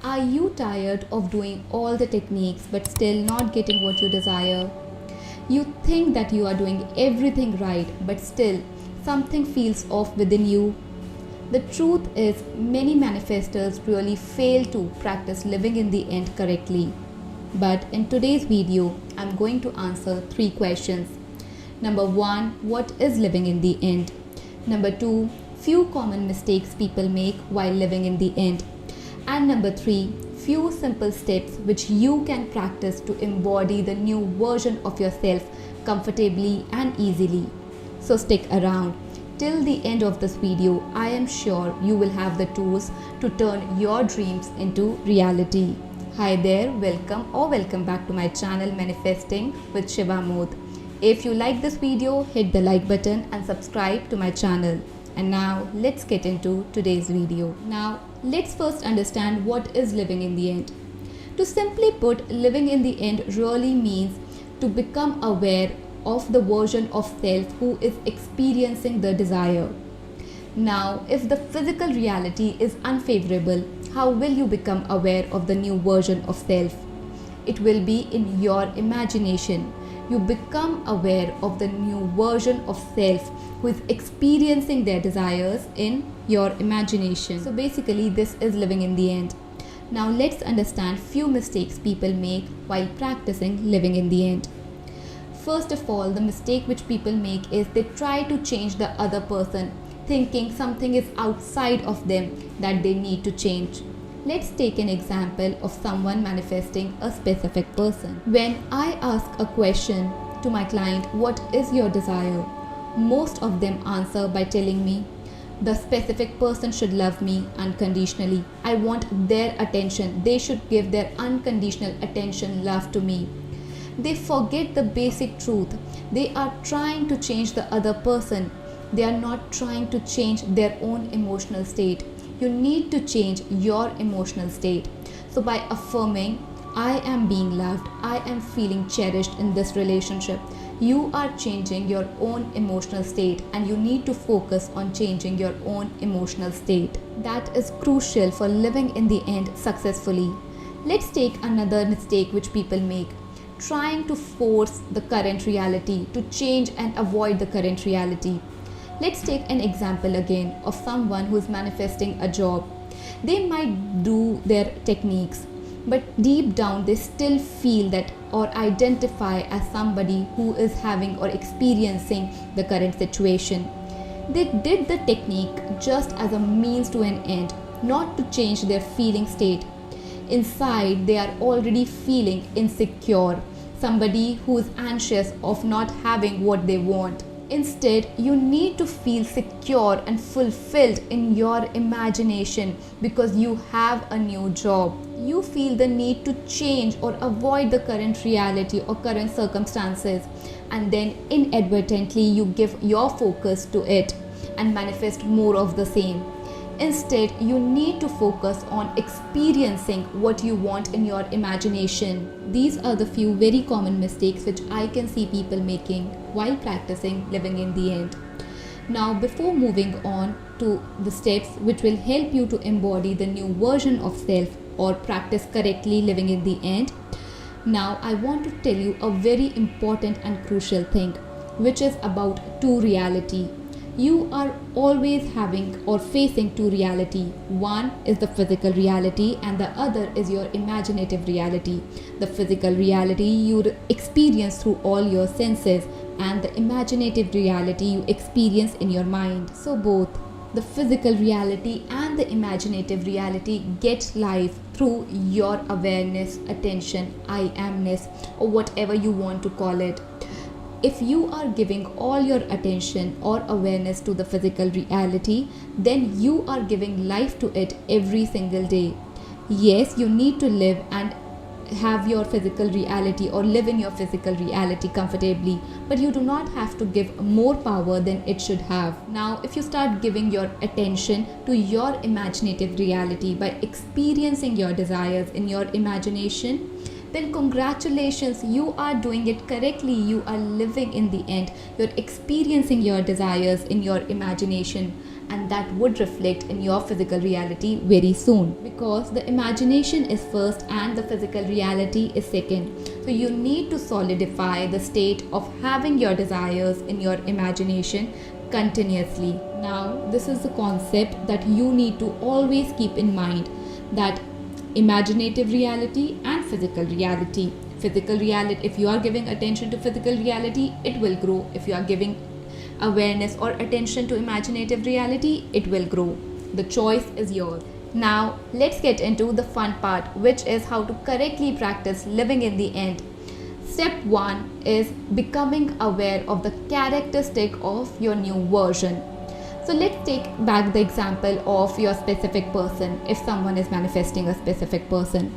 Are you tired of doing all the techniques but still not getting what you desire? You think that you are doing everything right, but still something feels off within you. The truth is, many manifestors really fail to practice living in the end correctly. But in today's video, I'm going to answer 3 questions. Number 1, what is living in the end? Number 2, few common mistakes people make while living in the end. And number 3, few simple steps which you can practice to embody the new version of yourself comfortably and easily. So stick around. Till the end of this video, I am sure you will have the tools to turn your dreams into reality. Hi there, welcome back to my channel Manifesting with Shivamod. If you like this video, hit the like button and subscribe to my channel. And now let's get into today's video. Now let's first understand what is living in the end. To simply put, living in the end really means to become aware of the version of self who is experiencing the desire. Now, if the physical reality is unfavorable, how will you become aware of the new version of self? It will be in your imagination. You become aware of the new version of self who is experiencing their desires in your imagination. So basically, this is living in the end. Now let's understand few mistakes people make while practicing living in the end. First of all, the mistake which people make is they try to change the other person, thinking something is outside of them that they need to change. Let's take an example of someone manifesting a specific person. When I ask a question to my client, what is your desire? Most of them answer by telling me, the specific person should love me unconditionally. I want their attention. They should give their unconditional attention, love to me. They forget the basic truth. They are trying to change the other person. They are not trying to change their own emotional state. You need to change your emotional state. So by affirming, I am being loved, I am feeling cherished in this relationship, you are changing your own emotional state, and you need to focus on changing your own emotional state. That is crucial for living in the end successfully. Let's take another mistake which people make. Trying to force the current reality, to change and avoid the current reality. Let's take an example again of someone who is manifesting a job. They might do their techniques, but deep down they still feel that or identify as somebody who is having or experiencing the current situation. They did the technique just as a means to an end, not to change their feeling state. Inside, they are already feeling insecure, somebody who is anxious of not having what they want. Instead, you need to feel secure and fulfilled in your imagination because you have a new job. You feel the need to change or avoid the current reality or current circumstances, and then inadvertently you give your focus to it and manifest more of the same. Instead, you need to focus on experiencing what you want in your imagination. These are the few very common mistakes which I can see people making while practicing living in the end. Now, before moving on to the steps which will help you to embody the new version of self or practice correctly living in the end, now I want to tell you a very important and crucial thing, which is about two reality. You are always having or facing two reality. One is the physical reality and the other is your imaginative reality. The physical reality you experience through all your senses, and the imaginative reality you experience in your mind. So both the physical reality and the imaginative reality get life through your awareness, attention, I amness, or whatever you want to call it. If you are giving all your attention or awareness to the physical reality, then you are giving life to it every single day. Yes, you need to live and have your physical reality or live in your physical reality comfortably, but you do not have to give more power than it should have. Now, if you start giving your attention to your imaginative reality by experiencing your desires in your imagination, then congratulations, you are doing it correctly. You are living in the end. You're experiencing your desires in your imagination. and that would reflect in your physical reality very soon, because the imagination is first and the physical reality is second. So you need to solidify the state of having your desires in your imagination continuously. Now, this is the concept that you need to always keep in mind, that imaginative reality and physical reality. Physical reality, if you are giving attention to physical reality, it will grow. If you are giving awareness or attention to imaginative reality, it will grow. The choice is yours. Now, let's get into the fun part, which is how to correctly practice living in the end. Step 1 is becoming aware of the characteristic of your new version. So let's take back the example of your specific person. If someone is manifesting a specific person,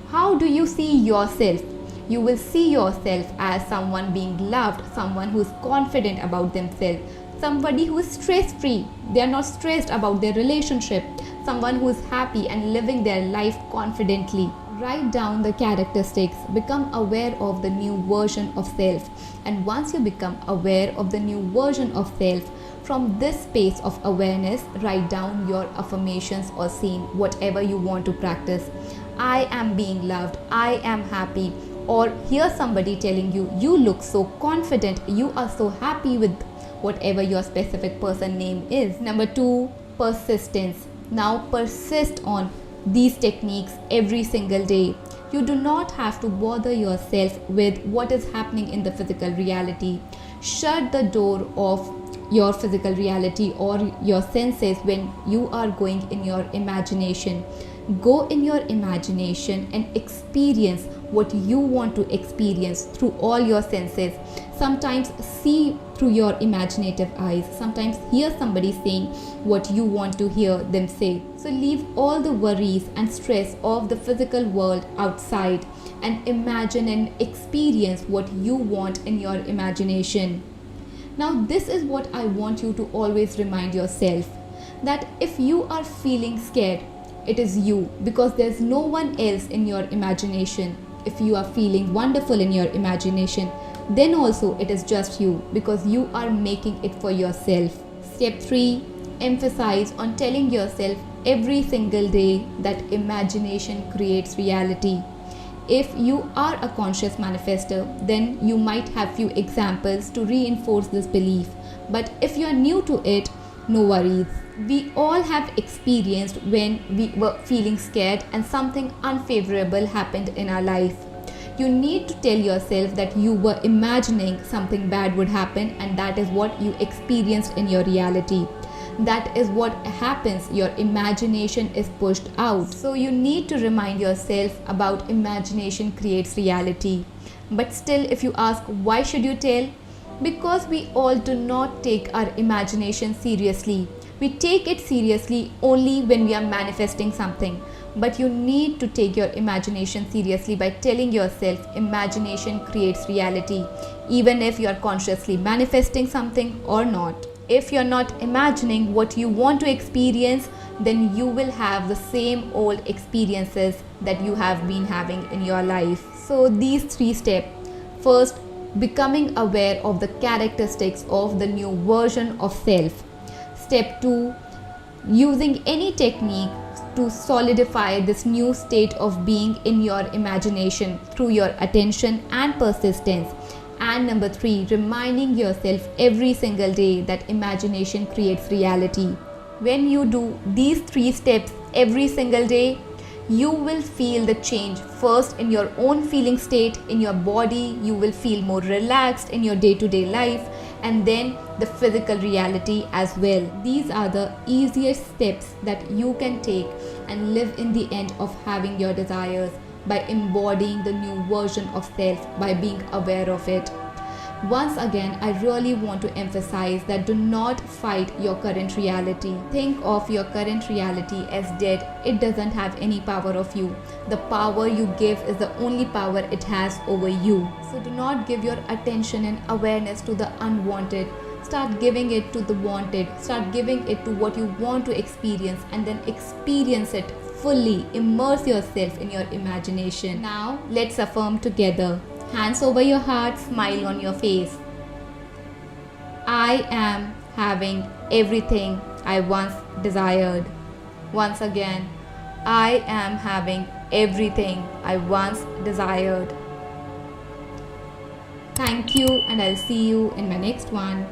how do you see yourself? You will see yourself as someone being loved, someone who is confident about themselves, somebody who is stress-free. They are not stressed about their relationship, someone who is happy and living their life confidently. Write down the characteristics, become aware of the new version of self. And once you become aware of the new version of self, from this space of awareness, write down your affirmations or saying whatever you want to practice. I am being loved, I am happy. Or hear somebody telling you, you look so confident, you are so happy with whatever your specific person name is. Number 2, persistence. Now persist on these techniques every single day. You do not have to bother yourself with what is happening in the physical reality. Shut the door of your physical reality or your senses when you are going in your imagination. Go in your imagination and experience what you want to experience through all your senses. Sometimes see through your imaginative eyes. Sometimes hear somebody saying what you want to hear them say. So leave all the worries and stress of the physical world outside and imagine and experience what you want in your imagination. Now, this is what I want you to always remind yourself, that if you are feeling scared, it is you, because there's no one else in your imagination. If you are feeling wonderful in your imagination, then also it is just you, because you are making it for yourself. Step 3, emphasize on telling yourself every single day that imagination creates reality. If you are a conscious manifester, then you might have few examples to reinforce this belief. But if you are new to it, no worries. We all have experienced when we were feeling scared and something unfavorable happened in our life. You need to tell yourself that you were imagining something bad would happen, and that is what you experienced in your reality. That is what happens. Your imagination is pushed out. So you need to remind yourself about imagination creates reality. But still, if you ask, why should you tell? Because we all do not take our imagination seriously. We take it seriously only when we are manifesting something. But you need to take your imagination seriously by telling yourself imagination creates reality, even if you are consciously manifesting something or not. If you're not imagining what you want to experience, then you will have the same old experiences that you have been having in your life. So these 3 steps. First, becoming aware of the characteristics of the new version of self. Step 2, using any technique to solidify this new state of being in your imagination through your attention and persistence. And number 3, reminding yourself every single day that imagination creates reality. When you do these 3 steps every single day, you will feel the change first in your own feeling state, in your body. You will feel more relaxed in your day-to-day life, and then the physical reality as well. These are the easiest steps that you can take and live in the end of having your desires, by embodying the new version of self, by being aware of it. Once again, I really want to emphasize that do not fight your current reality. Think of your current reality as dead. It doesn't have any power of you. The power you give is the only power it has over you. So do not give your attention and awareness to the unwanted. Start giving it to the wanted. Start giving it to what you want to experience, and then experience it fully. Immerse yourself in your imagination. Now, let's affirm together. Hands over your heart, smile on your face. I am having everything I once desired. Once again, I am having everything I once desired. Thank you, and I'll see you in my next one.